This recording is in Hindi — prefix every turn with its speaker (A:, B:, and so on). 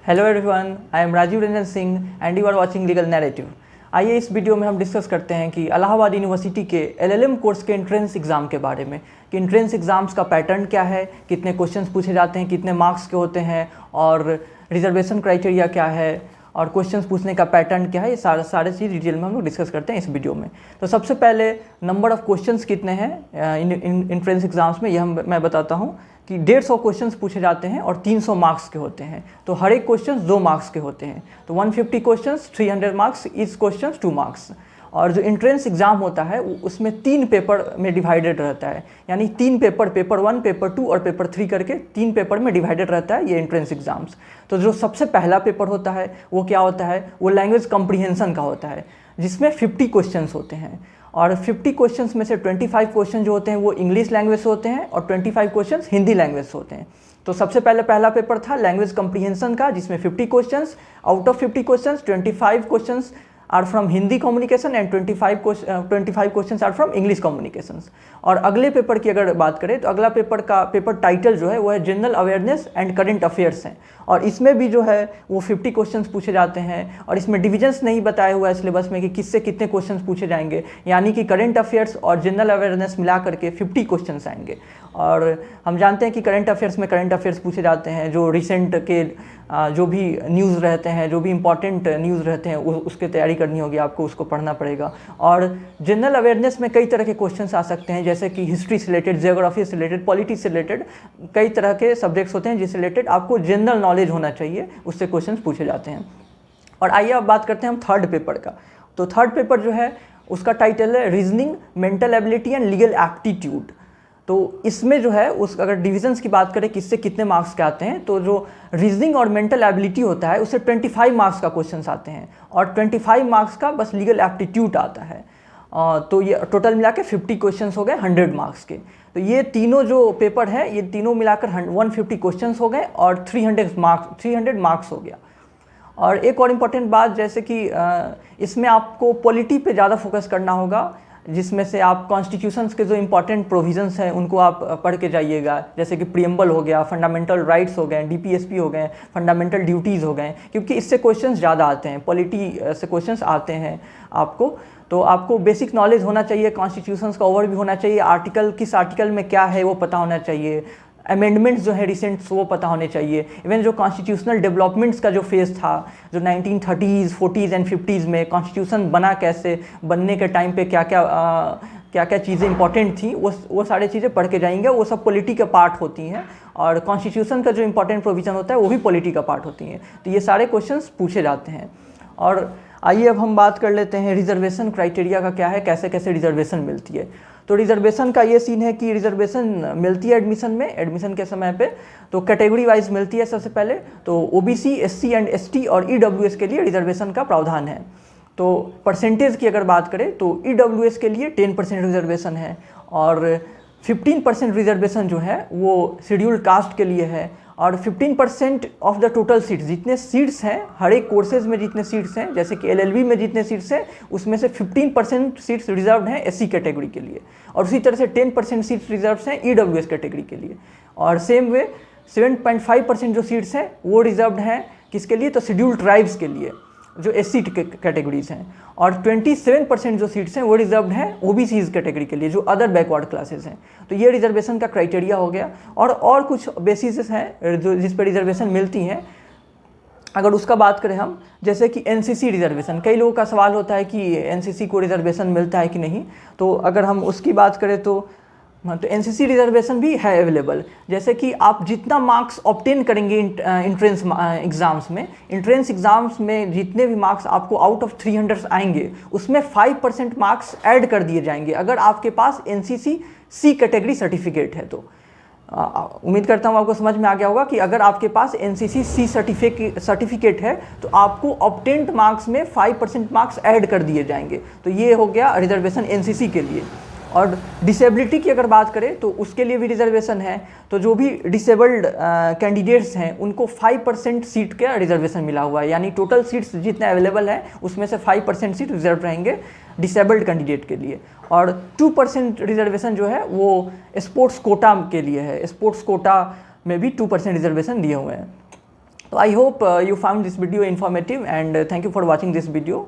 A: Hello everyone, I am Rajeev Ranjan Singh and you are watching legal narrative. आइए इस वीडियो में हम डिस्कस करते हैं कि इलाहाबाद यूनिवर्सिटी के एलएलएम कोर्स के एंट्रेंस एग्ज़ाम के बारे में कि एंट्रेंस एग्ज़ाम्स का पैटर्न क्या है, कितने क्वेश्चंस पूछे जाते हैं, कितने मार्क्स के होते हैं और रिजर्वेशन क्राइटेरिया क्या है और क्वेश्चंस पूछने का पैटर्न क्या है। ये सारे चीज़ डिटेल में हम लोग डिस्कस करते हैं इस वीडियो में। तो सबसे पहले नंबर ऑफ़ क्वेश्चंस कितने हैं एंट्रेंस एग्ज़ाम्स में, ये मैं बताता हूँ कि 150 क्वेश्चंस पूछे जाते हैं और 300 मार्क्स के होते हैं। तो हर एक क्वेश्चन 2 मार्क्स के होते हैं। तो 150 questions 300 marks, each question 2 marks. और जो एंट्रेंस एग्ज़ाम होता है उसमें 3 पेपर में डिवाइडेड रहता है, यानी 3 पेपर, पेपर 1, पेपर 2 और पेपर 3 करके 3 पेपर में डिवाइडेड रहता है ये एंट्रेंस एग्ज़ाम्स। तो जो सबसे पहला पेपर होता है वो क्या होता है, वो लैंग्वेज कॉम्प्रिहेंशन का होता है, जिसमें 50 क्वेश्चंस होते हैं और 50 क्वेश्चंस में से 25 क्वेश्चन जो होते हैं वो इंग्लिश लैंग्वेज से होते हैं और 25 क्वेश्चंस हिंदी लैंग्वेज से होते हैं। तो सबसे पहला पेपर था लैंग्वेज कॉम्प्रिहेंशन का, जिसमें 50 questions, out of 50 questions 25 questions are from Hindi communication and 25 questions are from English communications. और अगले पेपर की अगर बात करें तो अगला पेपर का पेपर टाइटल जो है वो है general awareness and current affairs हैं और इसमें भी जो है वो 50 क्वेश्चंस पूछे जाते हैं और इसमें डिविजन्स नहीं बताया हुआ है सिलेबस में कि किससे कितने क्वेश्चंस पूछे जाएंगे, यानी कि करंट अफेयर्स और जनरल अवेयरनेस मिला करके 50 क्वेश्चंस आएंगे। और हम जानते हैं कि करंट अफेयर्स में करंट अफेयर्स पूछे जाते हैं, जो रिसेंट के जो भी न्यूज़ रहते हैं, जो भी इंपॉर्टेंट न्यूज़ रहते हैं उसकी तैयारी करनी होगी आपको, उसको पढ़ना पड़ेगा। और जनरल अवेयरनेस में कई तरह के क्वेश्चंस आ सकते हैं, जैसे कि हिस्ट्री से रिलेटेड, जियोग्राफी से रिलेटेड, पॉलिटी से रिलेटेड, कई तरह के सब्जेक्ट्स होते हैं जिससे रिलेटेड आपको जनरल नॉलेज होना चाहिए, उससे क्वेश्चंस पूछे जाते हैं। और आइए अब बात करते हैं हम थर्ड पेपर का। तो थर्ड पेपर जो है उसका टाइटल है reasoning, mental ability and legal aptitude. तो इसमें जो है अगर डिविजन्स की बात करें किससे कितने मार्क्स के आते हैं, तो जो रीजनिंग और मेंटल एबिलिटी होता है उससे 25 मार्क्स का क्वेश्चंस आते हैं और 25 मार्क्स का बस लीगल एप्टीट्यूड आता है। तो ये टोटल मिला के 50 क्वेश्चंस हो गए 100 मार्क्स के। तो ये तीनों जो पेपर है ये तीनों मिलाकर 150 क्वेश्चंस हो गए और 300 मार्क्स हो गया। और एक और इम्पॉर्टेंट बात, जैसे कि इसमें आपको पॉलिटी पे ज़्यादा फोकस करना होगा, जिसमें से आप कॉन्स्टिट्यूशंस के जो इम्पॉर्टेंट प्रोविजंस हैं उनको आप पढ़ के जाइएगा, जैसे कि प्रीएम्बल हो गया, फंडामेंटल राइट्स हो गए, डीपीएसपी हो गए, फंडामेंटल ड्यूटीज़ हो गए, क्योंकि इससे क्वेश्चंस ज़्यादा आते हैं, पॉलिटी से क्वेश्चंस आते हैं आपको। तो आपको बेसिक नॉलेज होना चाहिए, कॉन्स्टिट्यूशंस का ओवरव्यू होना चाहिए, आर्टिकल किस आर्टिकल में क्या है वो पता होना चाहिए, अमेंडमेंट्स जो है रिसेंट वो पता होने चाहिए। इवन जो कॉन्स्टिट्यूशनल डेवलपमेंट्स का जो फेज़ था, जो 1930s, 40s एंड 50s में कॉन्स्टिट्यूशन बना कैसे, बनने के टाइम पे क्या क्या चीज़ें इंपॉर्टेंट थी, वो सारी चीज़ें पढ़ के जाएंगे। वो सब पॉलिटी का पार्ट होती हैं और कॉन्स्टिट्यूशन का जो इंपॉर्टेंट प्रोविज़न होता है वो भी पॉलिटी का पार्ट होती हैं। तो ये सारे क्वेश्चंस पूछे जाते हैं। और आइए अब हम बात कर लेते हैं रिजर्वेशन क्राइटेरिया का क्या है, कैसे कैसे रिजर्वेशन मिलती है। तो रिजर्वेशन का ये सीन है कि रिजर्वेशन मिलती है एडमिशन के समय पे, तो कैटेगरी वाइज मिलती है। सबसे पहले तो ओबीसी, एससी एंड एसटी और ईडब्ल्यूएस के लिए रिजर्वेशन का प्रावधान है। तो परसेंटेज की अगर बात करें तो ईडब्ल्यूएस के लिए 10% रिजर्वेशन है और 15% रिजर्वेशन जो है वो शेड्यूल्ड कास्ट के लिए है और 15% ऑफ द टोटल सीट्स, जितने सीट्स हैं हर एक कोर्सेज में जितने सीट्स हैं, जैसे कि एलएलबी में जितने सीट्स हैं उसमें से 15% सीट्स रिजर्व हैं एससी कैटेगरी के लिए और उसी तरह से 10% सीट्स रिजर्व हैं ईडब्ल्यूएस कैटेगरी के लिए। और सेम वे 7.5% जो सीट्स हैं वो रिजर्व हैं किसके लिए, तो शेड्यूल्ड ट्राइब्स के लिए जो एससी कैटेगरीज हैं। और 27% जो सीट्स हैं वो रिजर्व्ड हैं ओबीसीज कैटेगरी के लिए, जो अदर बैकवर्ड क्लासेस हैं। तो ये रिजर्वेशन का क्राइटेरिया हो गया। और कुछ बेसिस हैं जो जिस पर रिजर्वेशन मिलती हैं। अगर उसका बात करें हम, जैसे कि एनसीसी रिजर्वेशन, कई लोगों का सवाल होता है कि एनसीसी को रिजर्वेशन मिलता है कि नहीं। तो अगर हम उसकी बात करें तो एनसीसी रिजर्वेशन भी है अवेलेबल। जैसे कि आप जितना मार्क्स ऑब्टेन करेंगे इंट्रेंस एग्ज़ाम्स में जितने भी मार्क्स आपको आउट ऑफ 300 आएंगे उसमें 5% मार्क्स ऐड कर दिए जाएंगे अगर आपके पास एनसीसी सी कैटेगरी सर्टिफिकेट है। तो उम्मीद करता हूँ आपको समझ में आ गया होगा कि अगर आपके पास एनसीसी सी सर्टिफिकेट है तो आपको ऑब्टेन्ड मार्क्स में 5% मार्क्स ऐड कर दिए जाएंगे। तो ये हो गया रिजर्वेशन एनसीसी के लिए। और डिसेबिलिटी की अगर बात करें तो उसके लिए भी रिजर्वेशन है। तो जो भी डिसेबल्ड कैंडिडेट्स हैं उनको 5% सीट का रिजर्वेशन मिला हुआ है, यानी टोटल सीट्स जितने अवेलेबल हैं उसमें से 5% सीट रिजर्व रहेंगे डिसेबल्ड कैंडिडेट के लिए। और 2% रिजर्वेशन जो है वो स्पोर्ट्स कोटा के लिए है, स्पोर्ट्स कोटा में भी 2% रिजर्वेशन दिए हुए हैं। तो I hope you found this video informative and thank you for watching this video.